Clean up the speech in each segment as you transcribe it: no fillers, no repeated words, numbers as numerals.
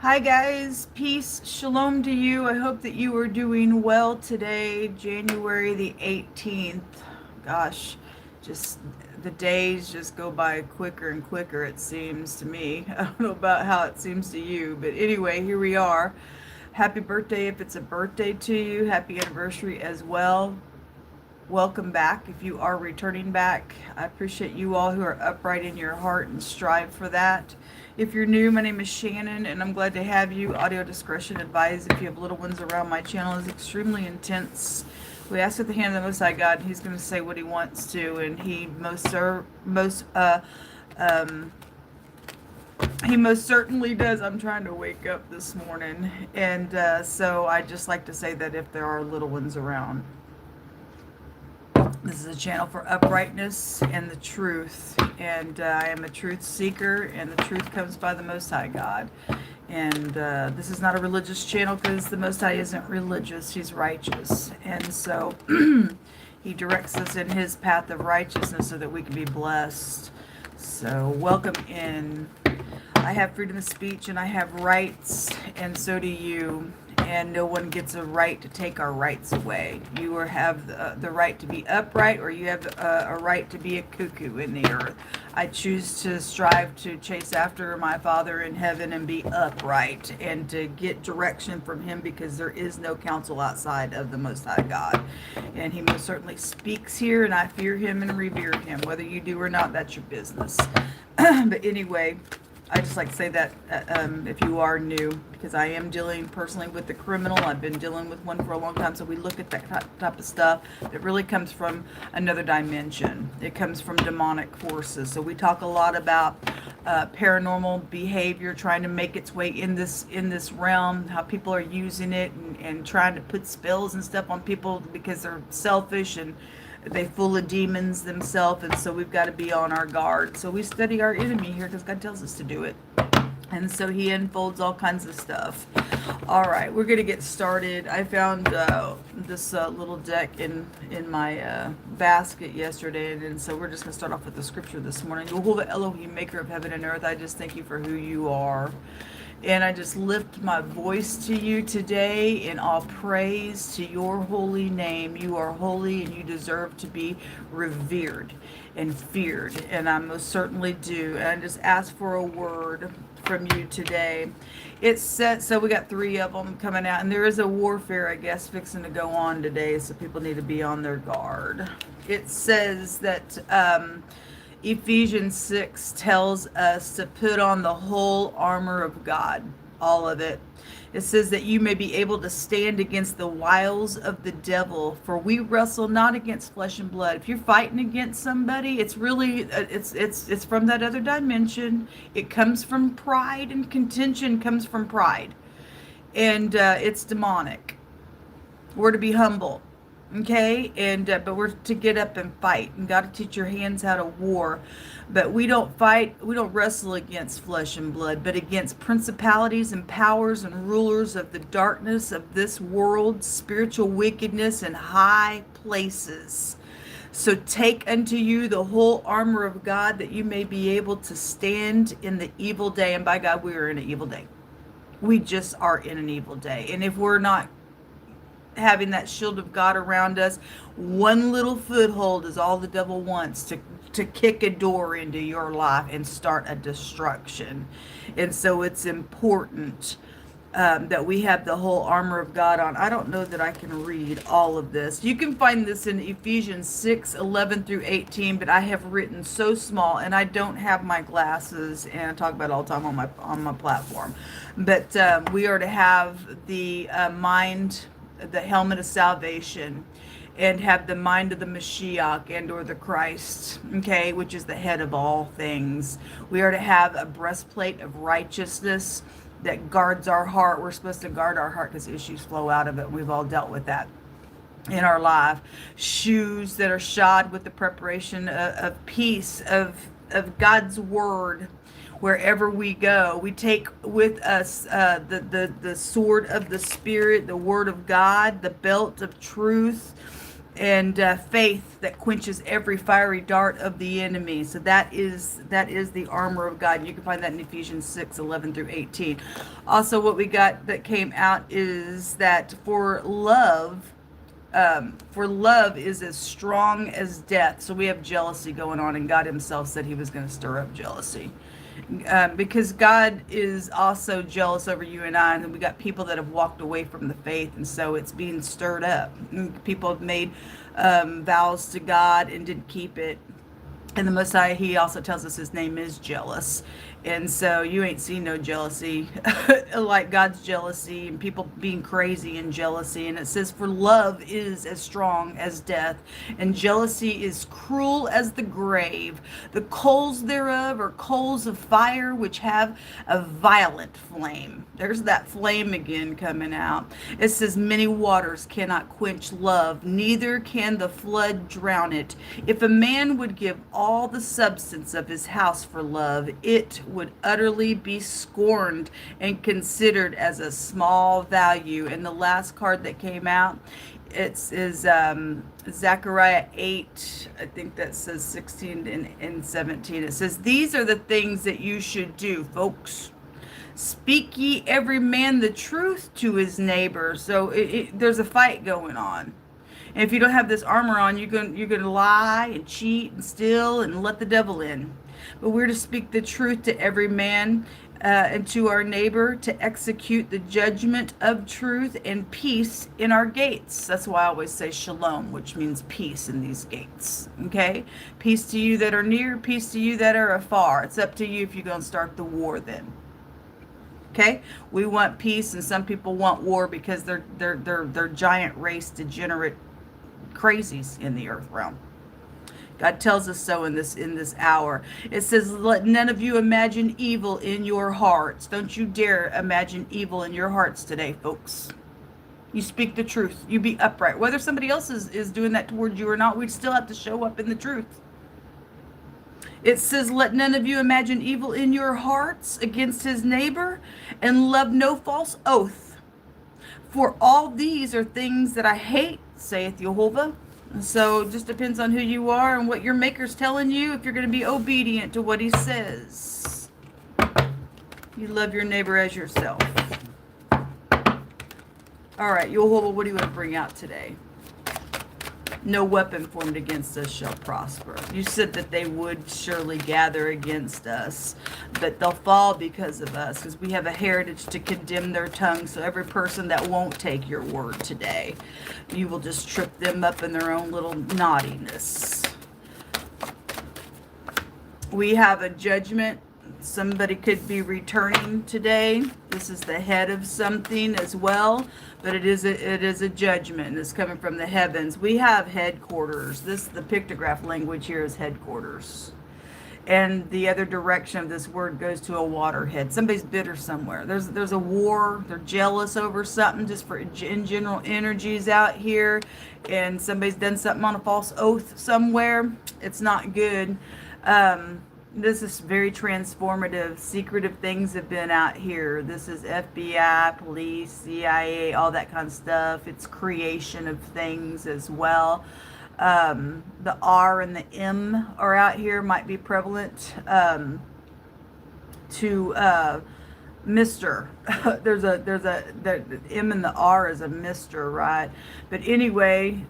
Hi guys, peace, shalom to you. I hope that you are doing well today, January the 18th. Gosh, just the days just go by quicker and quicker, it seems to me. I don't know about how it seems to you, but anyway, here we are. Happy birthday if it's a birthday to you. Happy anniversary as well. Welcome back if you are returning back. I appreciate you all who are upright in your heart and strive for that. If you're new, my name is Shannon and I'm glad to have you. Audio discretion advised. If you have little ones around, my channel is extremely intense. We ask at the hand of the Most High God, and He's going to say what He wants to, and He most certainly does. I'm trying to wake up this morning, and so I just like to say that if there are little ones around. This is a channel for uprightness and the truth. And I am a truth seeker, and the truth comes by the Most High God. And this is not a religious channel because the Most High isn't religious, He's righteous. And so He directs us in His path of righteousness so that we can be blessed. So welcome in. I have freedom of speech and I have rights, and so do you. And no one gets a right to take our rights away. You have the right to be upright, or you have a right to be a cuckoo in the earth. I choose to strive to chase after my Father in heaven and be upright and to get direction from Him, because there is no counsel outside of the Most High God. And He most certainly speaks here, and I fear Him and revere Him. Whether you do or not, that's your business. But anyway, I just like to say that if you are new, because I am dealing personally with the criminal. I've been dealing with one for a long time, so we look at that type of stuff that really comes from another dimension. It comes from demonic forces. So we talk a lot about paranormal behavior trying to make its way in this realm, how people are using it and trying to put spells and stuff on people because they're selfish and they full of demons themselves, and so we've got to be on our guard. So we study our enemy here because God tells us to do it. And so He unfolds all kinds of stuff. All right, we're going to get started. I found this little deck in my basket yesterday, and so we're just going to start off with the scripture this morning. Yehovah Elohim, maker of heaven and earth, I just thank You for who You are. And I just lift my voice to You today in all praise to Your holy name. You are holy and You deserve to be revered and feared. And I most certainly do. And I just ask for a word from You today. It's set, so we got 3 of them coming out. And there is a warfare, I guess, fixing to go on today. So people need to be on their guard. It says that Ephesians 6 tells us to put on the whole armor of God, all of it. It says that you may be able to stand against the wiles of the devil, for we wrestle not against flesh and blood. If you're fighting against somebody, it's really it's from that other dimension. It comes from pride, and contention comes from pride, and it's demonic. We're to be humble. Okay, and but we're to get up and fight, and got to teach your hands how to war. But we don't wrestle against flesh and blood, but against principalities and powers and rulers of the darkness of this world, spiritual wickedness in high places. So take unto you the whole armor of God, that you may be able to stand in the evil day. And by God, we are in an evil day. We just are in an evil day. And if we're not having that shield of God around us, one little foothold is all the devil wants, to kick a door into your life and start a destruction. And so it's important that we have the whole armor of God on. I don't know that I can read all of this. You can find this in Ephesians 6:11 through 18, but I have written so small, and I don't have my glasses, and I talk about it all the time on my platform. But we are to have the the helmet of salvation, and have the mind of the Mashiach and or the Christ, okay, which is the head of all things. We are to have a breastplate of righteousness that guards our heart. We're supposed to guard our heart because issues flow out of it. We've all dealt with that in our life. Shoes that are shod with the preparation of peace, of God's word. Wherever we go, we take with us the sword of the Spirit, the word of God, the belt of truth, and faith that quenches every fiery dart of the enemy. So that is the armor of God. You can find that in Ephesians 6:11 through 18. Also, what we got that came out is that for love is as strong as death. So we have jealousy going on, and God himself said he was going to stir up jealousy. Because God is also jealous over you and I, and we got people that have walked away from the faith, and so it's being stirred up. And people have made vows to God and didn't keep it. And the Most High, he also tells us his name is jealous. And so you ain't seen no jealousy like God's jealousy, and people being crazy in jealousy. And it says, for love is as strong as death, and jealousy is cruel as the grave. The coals thereof are coals of fire, which have a violent flame. There's that flame again coming out. It says, many waters cannot quench love, neither can the flood drown it. If a man would give all the substance of his house for love, it would utterly be scorned and considered as a small value. And the last card that came out, it is Zechariah 8, I think that says 16 and 17. It says, these are the things that you should do, folks. Speak ye every man the truth to his neighbor. So there's a fight going on. And if you don't have this armor on, you're going to lie and cheat and steal and let the devil in. But we're to speak the truth to every man and to our neighbor, to execute the judgment of truth and peace in our gates. That's why I always say shalom, which means peace in these gates. Okay? Peace to you that are near, peace to you that are afar. It's up to you if you're going to start the war then. Okay? We want peace, and some people want war because they're giant race degenerate crazies in the earth realm. God tells us so in this hour. It says, let none of you imagine evil in your hearts. Don't you dare imagine evil in your hearts today, folks. You speak the truth. You be upright. Whether somebody else is doing that towards you or not, we still have to show up in the truth. It says, let none of you imagine evil in your hearts against his neighbor, and love no false oath. For all these are things that I hate, saith Jehovah. So it just depends on who you are and what your maker's telling you, if you're going to be obedient to what he says. You love your neighbor as yourself. All right, Jehovah, what do you want to bring out today? No weapon formed against us shall prosper. You said that they would surely gather against us, but they'll fall because of us, because we have a heritage to condemn their tongue. So every person that won't take your word today, you will just trip them up in their own little naughtiness. We have a judgment. Somebody could be returning today. This is the head of something as well, but it is a judgment, and it's coming from the heavens. We have headquarters. The pictograph language here is headquarters. And the other direction of this word goes to a waterhead. Somebody's bitter somewhere. There's a war. They're jealous over something, just for in general energies out here. And somebody's done something on a false oath somewhere. It's not good. This is very transformative. Secretive things have been out here. This is FBI, police, CIA, all that kind of stuff. It's creation of things as well. The R and the M are out here, might be prevalent. To Mr. The M and the R is a Mr., right? But anyway,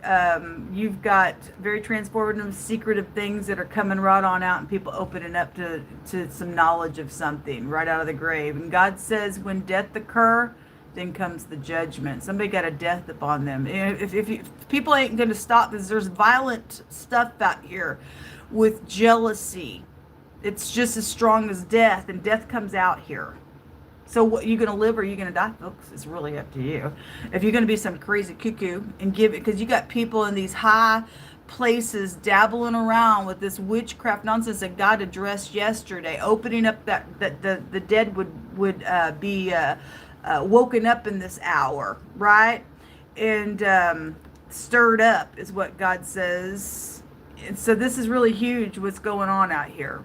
you've got very transformative, secretive things that are coming right on out, and people opening up to some knowledge of something right out of the grave. And God says, when death occur, then comes the judgment. Somebody got a death upon them. If people ain't going to stop this, there's violent stuff out here with jealousy. It's just as strong as death, and death comes out here. So what, you going to live or are you going to die, folks? It's really up to you. If you're going to be some crazy cuckoo and give it, because you got people in these high places dabbling around with this witchcraft nonsense that God addressed yesterday, opening up that the dead would be woken up in this hour, right? And stirred up is what God says. And so this is really huge what's going on out here.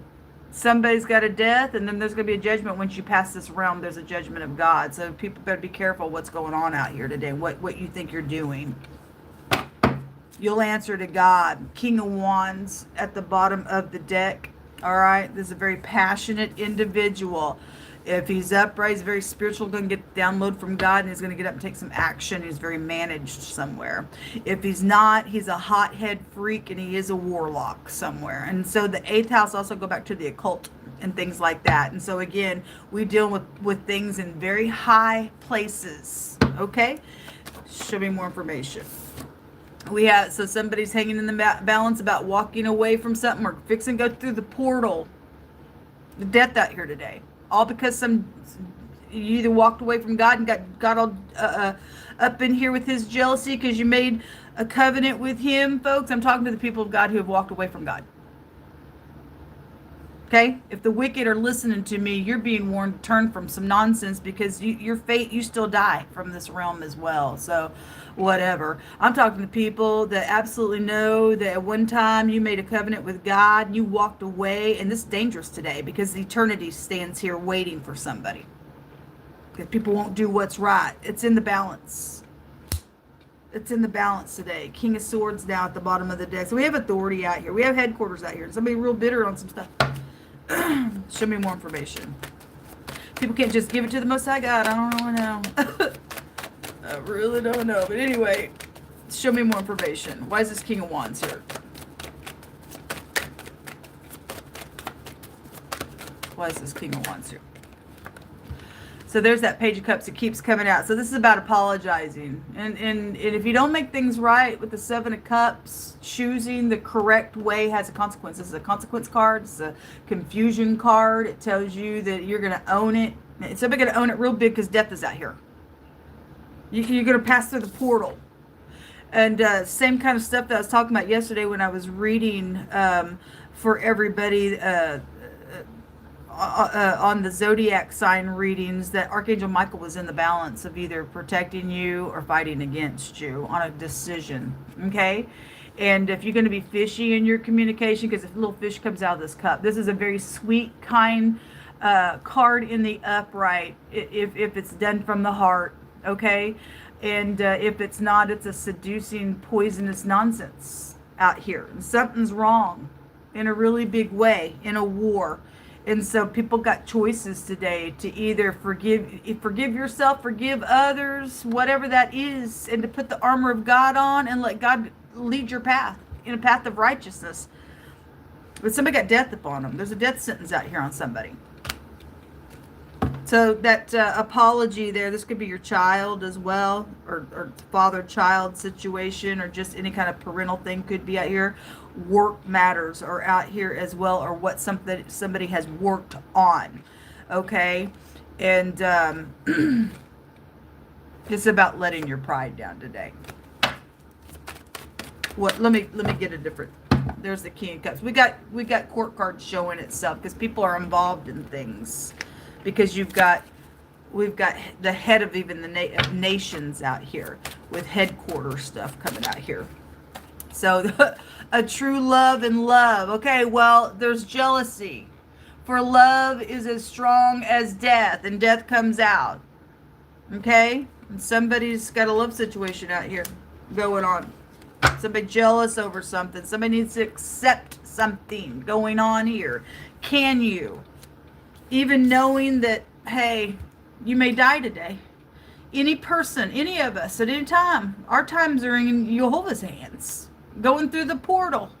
Somebody's got a death, and then there's going to be a judgment. Once you pass this realm, there's a judgment of God. So people better be careful what's going on out here today, what you think you're doing. You'll answer to God. King of Wands at the bottom of the deck. All right. This is a very passionate individual. If he's upright, he's very spiritual, going to get download from God, and he's going to get up and take some action. He's very managed somewhere. If he's not, he's a hothead freak, and he is a warlock somewhere. And so the 8th house also go back to the occult and things like that. And so again, we deal with things in very high places. Okay? Show me more information. We have, so somebody's hanging in the balance about walking away from something or fixing to go through the portal. The death out here today. All because you either walked away from God and got all up in here with his jealousy because you made a covenant with him, folks. I'm talking to the people of God who have walked away from God. Okay? If the wicked are listening to me, you're being warned to turn from some nonsense, because your fate, you still die from this realm as well. So, whatever. I'm talking to people that absolutely know that at one time you made a covenant with God, you walked away, and this is dangerous today because eternity stands here waiting for somebody. Because people won't do what's right. It's in the balance. It's in the balance today. King of Swords now at the bottom of the deck. So we have authority out here. We have headquarters out here. Somebody real bitter on some stuff. Show me more information. People can't just give it to the Most High God. I don't really know. I really don't know. But anyway, show me more information. Why is this King of Wands here? Why is this King of Wands here? So there's that Page of Cups that keeps coming out. So this is about apologizing. And if you don't make things right with the 7 of Cups, choosing the correct way has a consequence. This is a consequence card. It's a confusion card. It tells you that you're going to own it. Somebody's going to own it real big because death is out here. You're going to pass through the portal. And same kind of stuff that I was talking about yesterday when I was reading for everybody on the zodiac sign readings, that Archangel Michael was in the balance of either protecting you or fighting against you on a decision. Okay? And if you're going to be fishy in your communication, because if a little fish comes out of this cup, this is a very sweet, kind card in the upright if it's done from the heart. Okay? And if it's not, it's a seducing, poisonous nonsense out here. Something's wrong in a really big way, in a war. And so people got choices today to either forgive yourself, forgive others, whatever that is, and to put the armor of God on and let God lead your path in a path of righteousness. But somebody got death upon them. There's a death sentence out here on somebody. So that apology there, this could be your child as well, or father-child situation, or just any kind of parental thing could be out here. Work matters are out here as well, or what somebody has worked on. Okay? And it's about letting your pride down today. What? Let me get a different. There's the King of Cups. We got court cards showing itself because people are involved in things. Because we've got the head of even the nations out here with headquarters stuff coming out here. So a true love and love. Okay, well, there's jealousy. For love is as strong as death, and death comes out. Okay? And somebody's got a love situation out here going on. Somebody jealous over something. Somebody needs to accept something going on here. Can you? Even knowing that, hey, you may die today. Any person, any of us, at any time, our times are in Jehovah's hands. Going through the portal.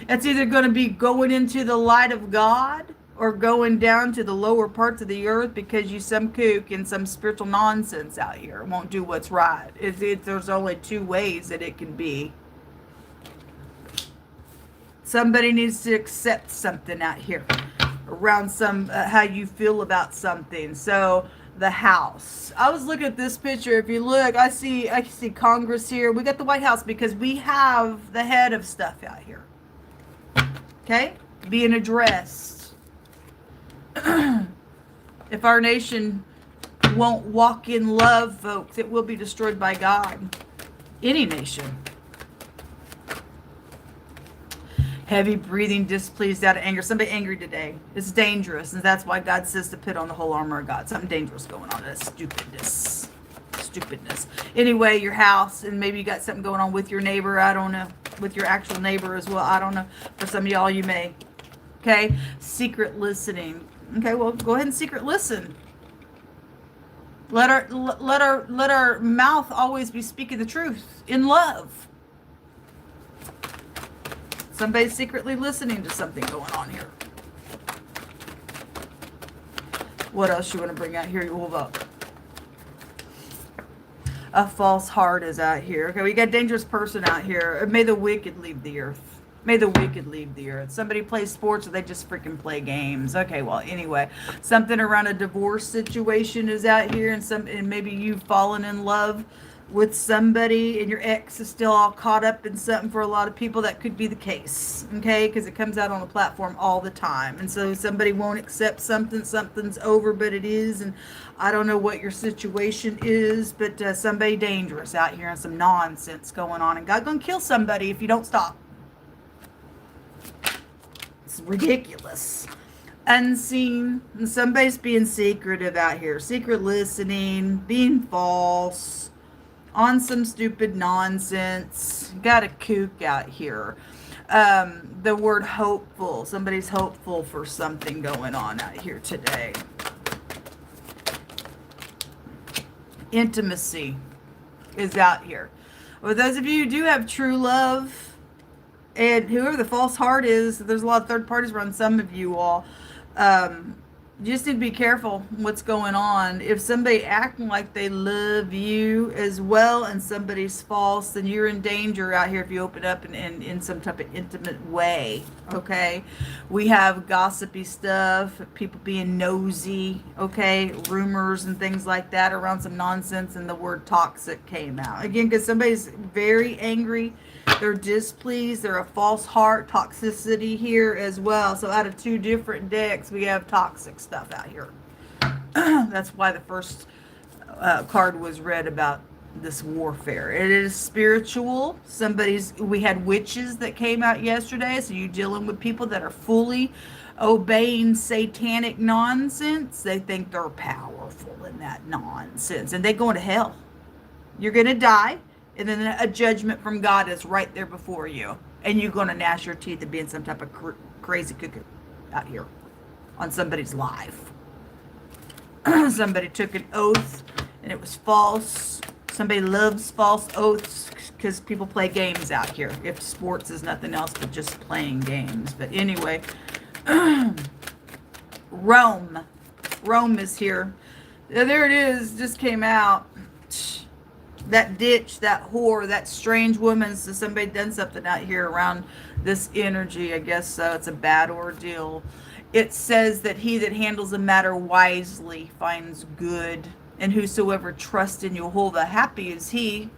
It's either going to be going into the light of God or going down to the lower parts of the earth because you some kook and some spiritual nonsense out here won't do what's right. There's only 2 ways that it can be. Somebody needs to accept something out here around some how you feel about something. So the house. I was looking at this picture. If you look, I see Congress here. We got the White House because we have the head of stuff out here. Okay? Being addressed. If our nation won't walk in love, folks, it will be destroyed by God. Any nation. Heavy breathing, displeased, out of anger. Somebody angry today. It's dangerous. And that's why God says to put on the whole armor of God. Something dangerous going on. That's stupidness. stupidness. Anyway, your house, and maybe you got something going on with your neighbor. I don't know. With your actual neighbor as well. I don't know. For some of y'all, you may. Okay? Secret listening. Okay, well, go ahead and secret listen. Let our mouth always be speaking the truth in love. Somebody's secretly listening to something going on here. What else you want to bring out here? You hold up. A false heart is out here. Okay, we got a dangerous person out here. May the wicked leave the earth. May the wicked leave the earth. Somebody plays sports or they just freaking play games. Okay, well, anyway, something around a divorce situation is out here, and maybe you've fallen in love with somebody and your ex is still all caught up in something. For a lot of people, that could be the case, okay, because it comes out on the platform all the time. And so somebody won't accept something's over, but it is. And I don't know what your situation is, but somebody dangerous out here and some nonsense going on, and God's gonna kill somebody if you don't stop. It's ridiculous. Unseen, and somebody's being secretive out here, secret listening, being false on some stupid nonsense. Got a kook out here. The word hopeful. Somebody's hopeful for something going on out here today. Intimacy is out here. Well, those of you who do have true love, and whoever the false heart is, there's a lot of third parties around some of you all. You just need to be careful what's going on. If somebody acting like they love you as well and somebody's false, then you're in danger out here if you open up in some type of intimate way, okay? We have gossipy stuff, people being nosy, okay? Rumors and things like that around some nonsense, and the word toxic came out. Again, because somebody's very angry, they're displeased, they're a false heart, toxicity here as well. So out of two different decks, we have toxic stuff out here. That's why the first card was read about this warfare. It is spiritual. We had witches that came out yesterday, so you're dealing with people that are fully obeying satanic nonsense. They think they're powerful in that nonsense, and they go to hell. You're going to die. And then a judgment from God is right there before you. And you're going to gnash your teeth and be in some type of crazy cuckoo out here on somebody's life. Somebody took an oath and it was false. Somebody loves false oaths because people play games out here. If sports is nothing else but just playing games. But anyway, Rome. Rome is here. There it is. Just came out. That ditch, that whore, that strange woman. So somebody done something out here around this energy. I guess so. It's a bad ordeal. It says that he that handles a matter wisely finds good, and whosoever trusts in Jehovah, happy is he.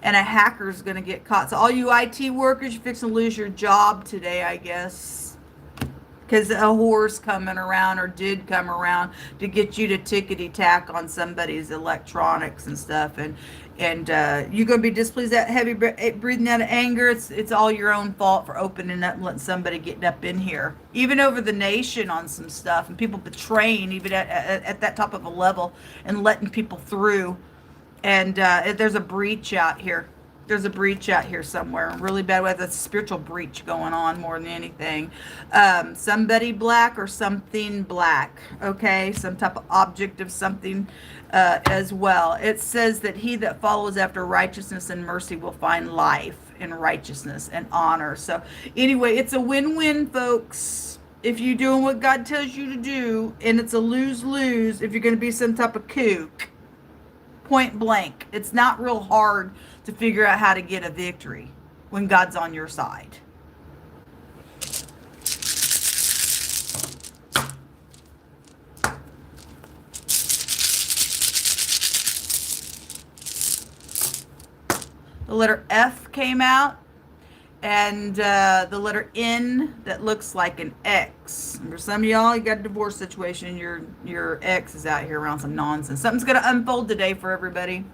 And a hacker's going to get caught. So all you IT workers, you're fixing to lose your job today, I guess. Because a whore's coming around, or did come around, to get you to tickety-tack on somebody's electronics and stuff. And you're going to be displeased, that heavy breathing out of anger. It's all your own fault for opening up and letting somebody get up in here. Even over the nation on some stuff. And people betraying even at that top of a level and letting people through. And there's a breach out here. There's a breach out here somewhere. Really bad way. That's a spiritual breach going on more than anything. Somebody black or something black. Okay? Some type of object of something as well. It says that he that follows after righteousness and mercy will find life and righteousness and honor. So anyway, it's a win-win, folks. If you're doing what God tells you to do, and it's a lose-lose if you're going to be some type of kook. Point blank. It's not real hard to figure out how to get a victory when God's on your side. The letter F came out, and the letter N that looks like an X. And for some of y'all, you got a divorce situation. Your ex is out here around some nonsense. Something's going to unfold today for everybody.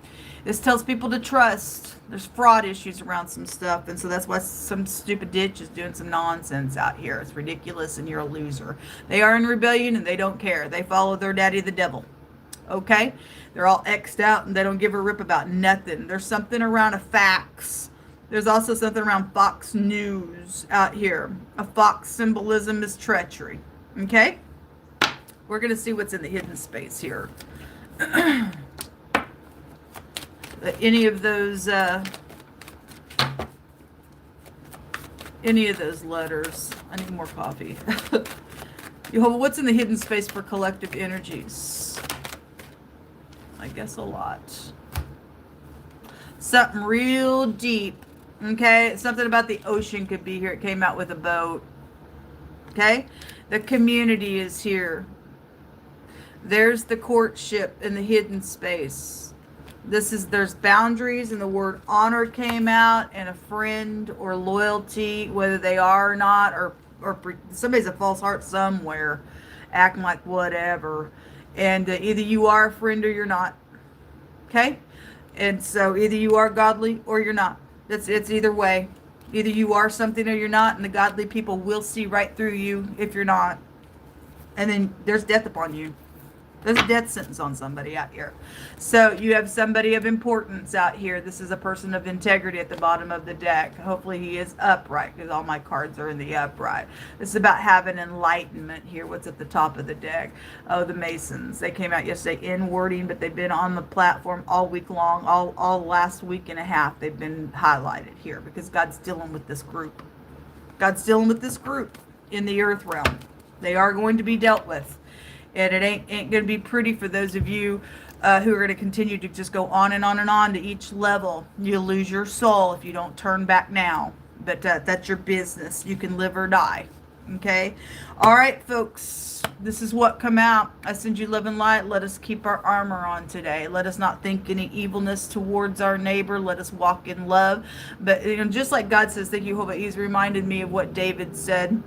This tells people to trust. There's fraud issues around some stuff, and so that's why some stupid ditch is doing some nonsense out here. It's ridiculous, and you're a loser. They are in rebellion, and they don't care. They follow their daddy, the devil. Okay? They're all X'd out and they don't give a rip about nothing. There's something around a fax. There's also something around Fox News out here. A fox symbolism is treachery. Okay? We're going to see what's in the hidden space here. Any of those letters. I need more coffee. Jehovah, what's in the hidden space for collective energies? I guess a lot. Something real deep. Okay? Something about the ocean could be here. It came out with a boat. Okay? The community is here. There's the courtship in the hidden space. There's boundaries, and the word honor came out, and a friend or loyalty, whether they are or not, or somebody's a false heart somewhere, acting like whatever. And either you are a friend or you're not. Okay? And so either you are godly or you're not. It's either way. Either you are something or you're not, and the godly people will see right through you if you're not. And then there's death upon you. There's a death sentence on somebody out here. So you have somebody of importance out here. This is a person of integrity at the bottom of the deck. Hopefully he is upright, because all my cards are in the upright. This is about having enlightenment here. What's at the top of the deck? Oh, the Masons. They came out yesterday in wording, but they've been on the platform all week long, all last week and a half. They've been highlighted here because God's dealing with this group. God's dealing with this group in the earth realm. They are going to be dealt with. And it ain't going to be pretty for those of you who are going to continue to just go on and on and on to each level. You'll lose your soul if you don't turn back now. But that's your business. You can live or die. Okay? All right, folks. This is what come out. I send you love and light. Let us keep our armor on today. Let us not think any evilness towards our neighbor. Let us walk in love. But just like God says, thank you, Jehovah. He's reminded me of what David said.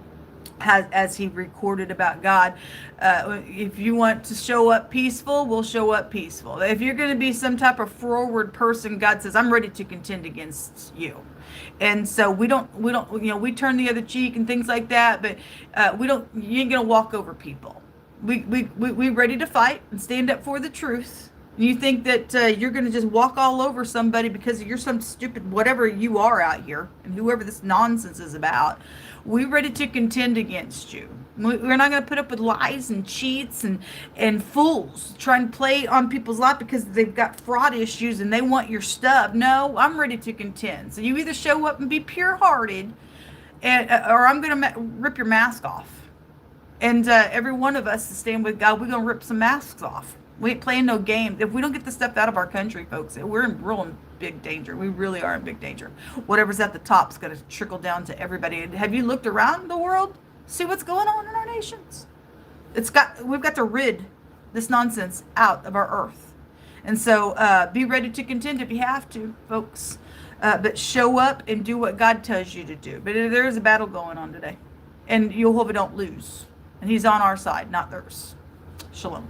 As he recorded about God. If you want to show up peaceful, we'll show up peaceful. If you're going to be some type of forward person, God says, I'm ready to contend against you. And so we don't, we turn the other cheek and things like that, but you ain't going to walk over people. We ready to fight and stand up for the truth. You think that you're going to just walk all over somebody because you're some stupid whatever you are out here, and whoever this nonsense is about. We're ready to contend against you. We're not going to put up with lies and cheats and fools trying to play on people's life because they've got fraud issues and they want your stuff. No, I'm ready to contend. So you either show up and be pure-hearted, or I'm going to rip your mask off. And every one of us to stand with God, we're going to rip some masks off. We ain't playing no games. If we don't get this stuff out of our country, folks, we're in big danger. We really are in big danger. Whatever's at the top is going to trickle down to everybody. Have you looked around the world? See what's going on in our nations? We've got to rid this nonsense out of our earth. And so be ready to contend if you have to, folks. But show up and do what God tells you to do. But there is a battle going on today. And Jehovah don't lose. And he's on our side, not theirs. Shalom.